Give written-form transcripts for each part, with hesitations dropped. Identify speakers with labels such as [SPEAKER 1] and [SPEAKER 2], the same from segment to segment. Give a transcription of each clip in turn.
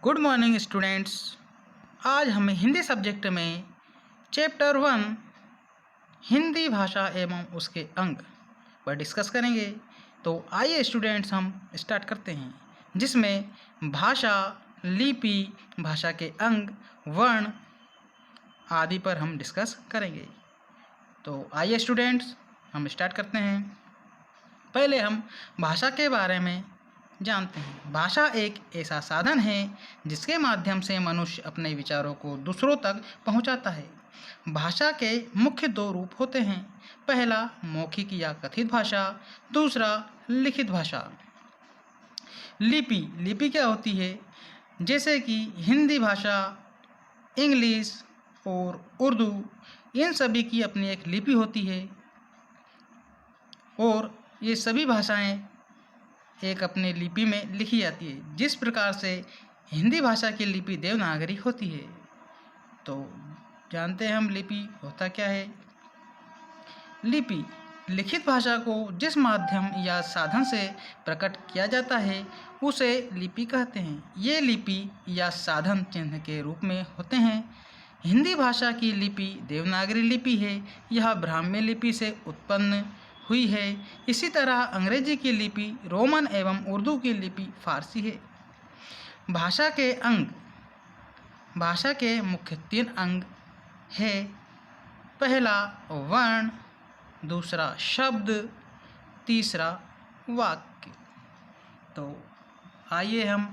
[SPEAKER 1] Good morning students. आज हम Hindi subject में चैप्टर 1 हिंदी भाषा एवं उसके अंग पर डिस्कस करेंगे। तो आइए स्टूडेंट्स हम स्टार्ट करते हैं, जिसमें भाषा, लिपि, भाषा के अंग, वर्ण आदि पर हम डिस्कस करेंगे। तो आइए स्टूडेंट्स हम स्टार्ट करते हैं। पहले हम भाषा के बारे में जानते हैं। भाषा एक ऐसा साधन है जिसके माध्यम से मनुष्य अपने विचारों को दूसरों तक पहुंचाता है। भाषा के मुख्य दो रूप होते हैं। पहला मौखिक या कथित भाषा, दूसरा लिखित भाषा। लिपि क्या होती है? जैसे कि हिंदी भाषा, इंग्लिश और उर्दू, इन सभी की अपनी एक लिपि होती है और ये सभी भाषाएं एक अपनी लिपि में लिखी जाती है। जिस प्रकार से हिंदी भाषा की लिपि देवनागरी होती है। तो जानते हैं हम लिपि होता क्या है। लिपि लिखित भाषा को जिस माध्यम या साधन से प्रकट किया जाता है उसे लिपि कहते हैं। ये लिपि या साधन चिन्ह के रूप में होते हैं। हिंदी भाषा की लिपि देवनागरी लिपि है। यह ब्राह्मी लिपि से उत्पन्न हुई है। इसी तरह अंग्रेजी की लिपि रोमन एवं उर्दू की लिपि फारसी है। भाषा के अंग। भाषा के मुख्य 3 अंग है। पहला वर्ण, दूसरा शब्द, तीसरा वाक्य। तो आइए हम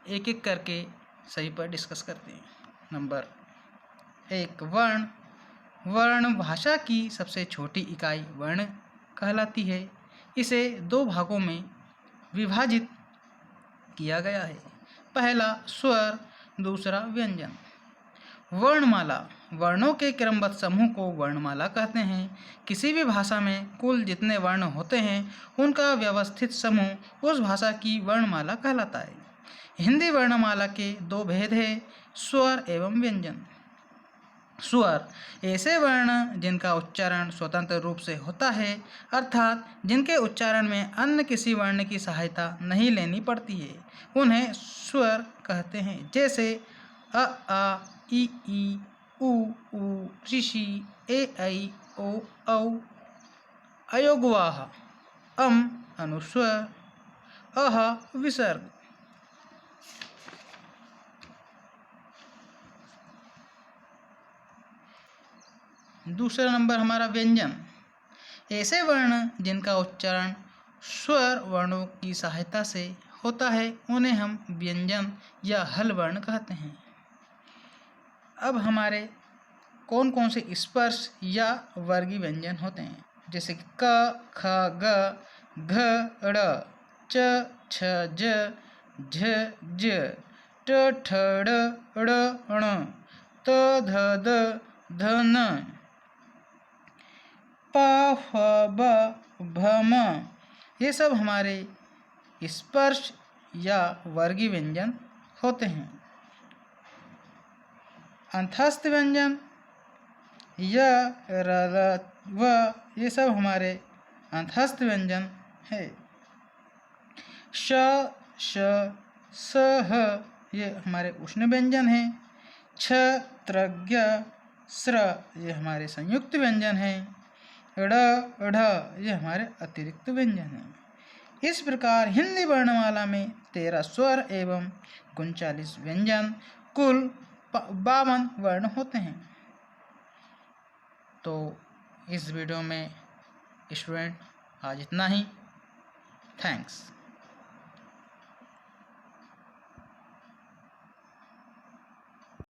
[SPEAKER 1] एक एक करके सही पर डिस्कस करते हैं। नंबर 1 वर्ण। वर्ण भाषा की सबसे छोटी इकाई वर्ण कहलाती है। इसे 2 भागों में विभाजित किया गया है। पहला स्वर, दूसरा व्यंजन। वर्णमाला। वर्णों के क्रमबद्ध समूह को वर्णमाला कहते हैं। किसी भी भाषा में कुल जितने वर्ण होते हैं उनका व्यवस्थित समूह उस भाषा की वर्णमाला कहलाता है। हिंदी वर्णमाला के 2 भेद हैं, स्वर एवं व्यंजन। स्वर ऐसे वर्ण जिनका उच्चारण स्वतंत्र रूप से होता है, अर्थात जिनके उच्चारण में अन्य किसी वर्ण की सहायता नहीं लेनी पड़ती है, उन्हें स्वर कहते हैं। जैसे अ, आ, ई, उ, ऋषि, ए, ऐ, ओ, औ, अयोगवाह, अनुस्वर, अह विसर्ग। दूसरा नंबर हमारा व्यंजन। ऐसे वर्ण जिनका उच्चारण स्वर वर्णों की सहायता से होता है उन्हें हम व्यंजन या हल वर्ण कहते हैं। अब हमारे कौन कौन से स्पर्श या वर्गीय व्यंजन होते हैं, जैसे कि क, ख, ग, घ, ड़, च, छ, ज, झ, ज, ट, ठ, ड़, ण, त, ध, द, ध, न, प, फ, ब, भ, म। ये सब हमारे स्पर्श या वर्गीय व्यंजन होते हैं। अंतस्थ व्यंजन य, र, व, ये सब हमारे अंतस्थ व्यंजन है। श, श, स, ह, ये हमारे उष्ण व्यंजन हैं। छ, त्र, ज्ञ, स्र, ये हमारे संयुक्त व्यंजन हैं। ड़, ढ़, ये हमारे अतिरिक्त व्यंजन हैं। इस प्रकार हिंदी वर्णमाला में 13 स्वर एवं 39 व्यंजन, कुल 52 वर्ण होते हैं। तो इस वीडियो में स्टूडेंट आज इतना ही। थैंक्स।